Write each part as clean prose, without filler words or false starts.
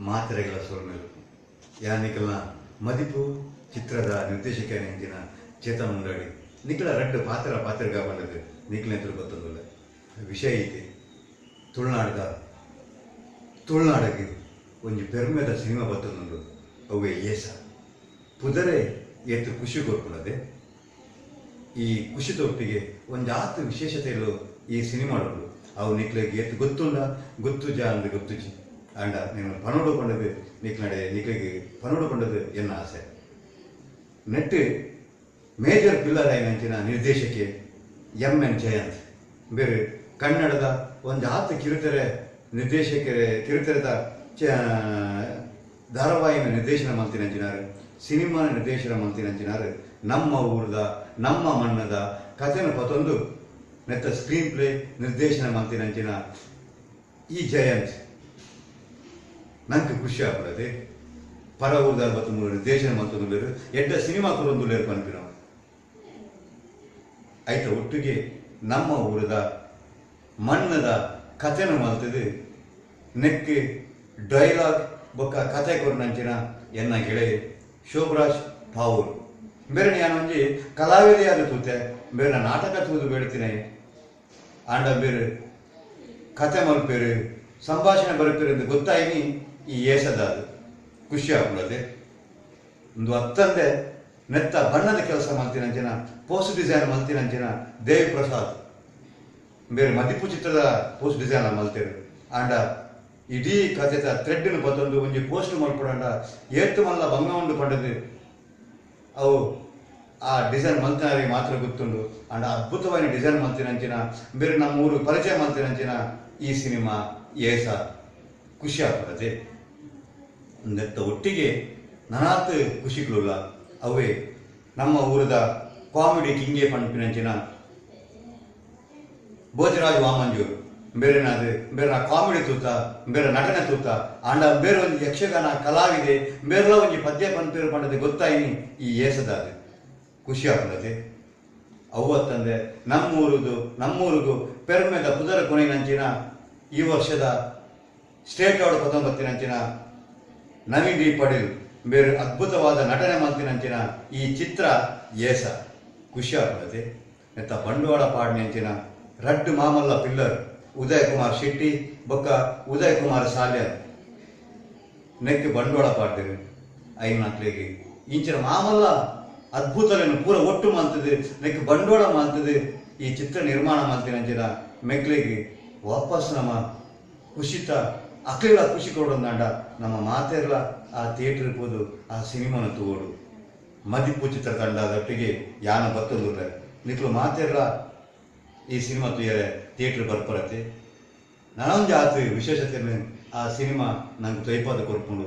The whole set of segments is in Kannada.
ಮಾತ್ರೆಗಳ ಸೊಲ್ಮೆಲು ಯಾನಿಕಲ್ನ ಮದಿಪು ಚಿತ್ರದ ನಿರ್ದೇಶಕ ಎಂಜಿನ ಚೇತನ್ ಮುಂಡಾಡಿ ನಿಖಲ ರಡ್ಡು ಪಾತ್ರಗ ಬಂದದ್ದು ನಿಖಲ ಎದುರು ಗೊತ್ತೊಂದಿಲ್ಲ ವಿಷಯ ಐತಿ ತುಳುನಾಡಿಗೆ ಒಂದು ಪೆರ್ಮೆದ ಸಿನಿಮಾ ಬತ್ತೊಂದು ಅವೇ ಏಸ ಪುದರೆ ಏತು ಖುಷಿ ಕೊಡ್ಕೊಳ್ಳದೆ ಈ ಖುಷಿ ತೊಟ್ಟಿಗೆ ಒಂದು ಆತು ವಿಶೇಷತೆಗಳು ಈ ಸಿನಿಮಾಗಳು ಅವು ನಿಕ್ಲಿಗೆ ಏತು ಗೊತ್ತು ಜಾ ಅಂದ್ರೆ ಗೊತ್ತುಜಿ ಅಂಡ నేను పనోడుకొండదు నీకు పనోడుకొండదు ఎన్న ఆశ నెట్ ಮೇಜರ್ ಪಿಲ್ಲರ್ ಆಯ್ನಂಚಿನ ನಿರ್ದೇಶಕಿ ಎಂ.ಎನ್. ಜಯಂತ್ ಬೇರೆ ಕನ್ನಡದ ಒಂದು ಆತು ಕಿರುತೆರೆದ ಧಾರಾವಾಹಿನ ನಿರ್ದೇಶನ ಮಂತಿನಂಚಿನಾರು ಸಿನಿಮಾ ನಿರ್ದೇಶನ ಮಂತಿನಂಚಿನಾರು ನಮ್ಮ ಊರದ ನಮ್ಮ ಮಣ್ಣದ ಕಥೆನ ಪತೊಂದು ನೆತ್ತ ಸ್ಕ್ರೀನ್ ಪ್ಲೇ ನಿರ್ದೇಶನ ಮಂತಿನಂಚಿನ ಈ ಜಯಂತ್ ನಂಗೆ ಖುಷಿ ಆಗ್ಬಿಡದೆ ಪರ ಊರದ 63 ನಿರ್ದೇಶನ ಮಂತೊಂದುಲ್ಲೇರು ಎಡ್ಡ ಸಿನಿಮಾ ಕೊರೊಂದುಲ್ಲೇರು ಪನ್ಪಿ ನಾವು ಆಯ್ತ ಒಟ್ಟಿಗೆ ನಮ್ಮ ಊರದ ಮಣ್ಣದ ಕಥೆನ ಮಲ್ತದು ನೆಕ್ ಡೈಲಾಗ್ ಬೊಕ್ಕ ಕಥೆ ಕೊರನಂಚಿನ ಎನ್ನ ಗೆಳೆಯ ಶೋಭರಾಜ್ ಪಾವೂರ್ ಬೇರೆ ನಾನೊಂಜಿ ಕಲಾವಿದೆಯಾದ ತೂತೆ ಬೇರೆ ನಾಟಕ ತೂದು ಬೇಡ್ತೀನಿ ಆಂಡ ಬೇರೆ ಕಥೆ ಮಲ್ಪೇರು ಸಂಭಾಷಣೆ ಬರಪೇರು ಅಂತ ಗೊತ್ತಾಯಿನಿ ಈ ಏಸದಾದು ಖುಷಿ ಆಗ್ಬಿಡದೆ ಒಂದು ಹತ್ತಂದೆ ನೆತ್ತ ಬಣ್ಣದ ಕೆಲಸ ಮಲ್ತಿನಂಚಿನ ಪೋಸ್ಟ್ ಡಿಸೈನ್ ಮಲ್ತಿನಂಚಿನ ದೇವಿ ಪ್ರಸಾದ್ ಬೇರೆ ಮದಿಪು ಚಿತ್ರದ ಪೋಸ್ಟ್ ಡಿಸೈನ್ ಮಲ್ತೇರು ಆಂಡ ಇಡೀ ಕಥೆದ ಥ್ರೆಡ್ನ ಬತ್ತೊಂದು ಒಂಜಿ ಪೋಸ್ಟ್ ಮಲ್ಪಡಂಡ ಏತ್ತು ಮಲ್ಲ ಭಂಗ ಉಂಡು ಪಂಡದು ಅವು ಆ ಡಿಸೈನ್ ಮಲ್ತಿನವರಿಗೆ ಮಾತ್ರ ಗೊತ್ತುಂಡು ಅಂಡ ಅದ್ಭುತವಾದ ಡಿಸೈನ್ ಮಲ್ತಿನಂಚಿನ ಬೇರೆ ನಮ್ಮ ಊರು ಪರಿಚಯ ಮಲ್ತಿನಂಚಿನ ಈ ಸಿನಿಮಾ ಏಸ ಖುಷಿ ಆಗ್ತದೆ ನೆತ್ತ ಒಟ್ಟಿಗೆ ನನಾತ್ ಖುಷಿಗಳುಲ್ಲ ಅವೇ ನಮ್ಮ ಊರದ ಕಾಮಿಡಿ ಕಿಂಗೆ ಪಂಪಿನಂಚಿನ ಭೋಜರಾಜ್ ವಾಮಂಜೂರು ಬೇರೆ ಕಾಮಿಡಿ ತೂತ ಬೇರೆ ನಟನೆ ತೂತ ಆಂಡ ಬೇರೆ ಒಂದು ಯಕ್ಷಗಾನ ಕಲಾವಿದೆ ಬೇರೆಲ್ಲ ಒಂದು ಪದ್ಯ ಪಂಪೇರು ಪಂಡದೆ ಗೊತ್ತಾಯಿನಿ ಈ ಏಸದಾದ ಖುಷಿ ಆಗ್ತದೆ ಅವತ್ತಂದೆ ನಮ್ಮೂರಿಗೂ ಪೆರ್ಮೆದ ಪುದರ ಕೊನೆಯಂಚಿನ ಈ ವರ್ಷದ ಸ್ಟೇಟ್ ಅವಾರ್ಡ್ ಪತೊಂಬತ್ತಿನಂಚಿನ ನವೀನ್ ಡಿ ಪಟೇಲ್ ಬೇರೆ ಅದ್ಭುತವಾದ ನಟನೆ ಮಂತಿನಂಚಿನ ಈ ಚಿತ್ರ ಏಸ ಖುಷಿ ಆಗ್ತದೆ ಎತ್ತ ಬಂಡವಾಳ ಪಾಡ್ನಂಚಿನ ರಡ್ಡು ಮಾಮಲ್ಲ ಪಿಲ್ಲರ್ ಉದಯ್ ಕುಮಾರ್ ಶೆಟ್ಟಿ ಬೊಕ್ಕ ಉದಯ್ ಕುಮಾರ್ ಸಾಲ್ಯನ್ ನೆಕ್ ಬಂಡವಾಳ ಪಾಡ್ದಿರು ಐನಾಕ್ಲೆಗೆ ಇಂಚಿನ ಮಾಮಲ್ಲ ಅದ್ಭುತಗಳನ್ನು ಪೂರ ಒಟ್ಟು ಮಾಡ್ತದೆ ನೆಕ್ ಬಂಡವಾಳ ಮಾಡ್ತದೆ ಈ ಚಿತ್ರ ನಿರ್ಮಾಣ ಮಾಡ್ತೀನಂಚಿನ ಮೆಕ್ಲಿಗೆ ವಾಪಸ್ ನಮ್ಮ ಖುಷಿತ ಅಕ್ಲೆಲ್ಲ ಖುಷಿ ಕೊಡೋದಂಡ ನಮ್ಮ ಮಾತೆಲ್ಲ ಆ ಥಿಯೇಟರ್ ಇರ್ಬೋದು ಆ ಸಿನಿಮಾನ ತಗೋಡು ಮದಿಪು ಚಿತ್ರತಂಡದೊಟ್ಟಿಗೆ ಯಾನ ಬತ್ತೋದಿಲ್ಲ ನಿಕ್ಲು ಮಾತೆಲ್ಲ ಈ ಸಿನಿಮಾ ತುಯ್ಯರೆ ಥಿಯೇಟರ್ ಬರ್ಪರತ್ತೆ ನನೊಂದು ಆತು ವಿಶೇಷತೆ ಆ ಸಿನಿಮಾ ನಂಗೆ ತೊಯ್ಪಾದ ಕೊರ್ಕೊಂಡು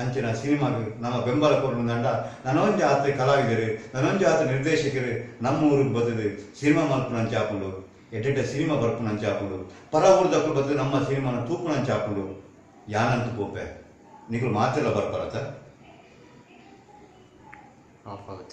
ಅಂಚಿನ ಸಿನಿಮಾಗೆ ನಮ್ಮ ಬೆಂಬಲ ಕೊರೊಂದಂಡ ನನೊಂದು ಆತು ಕಲಾವಿದರು ನನೊಂದು ಆತು ನಿರ್ದೇಶಕರು ನಮ್ಮ ಊರಿಗೆ ಬದಲು ಸಿನಿಮಾ ಮಲ್ಪುನಂಚೆ ಹಾಕೊಂಡು ಎಡ್ಡೆಡ್ಡ ಸಿನಿಮಾ ಬರ್ಪುನಂಚೆ ಹಾಕೊಂಡು ಪರ ಊರ್ದಕ್ಕೂ ಬದಲು ನಮ್ಮ ಸಿನಿಮಾನ ತೂಪುನಂಚೆ ಹಾಕೊಂಡು ಯಾನಂತ ಪೋಪೆ ನಿಗಳು ಮಾತೆಲ್ಲ ಬರ್ಬರತ್ತ ಆಫ್ ಆಗುತ್ತೆ.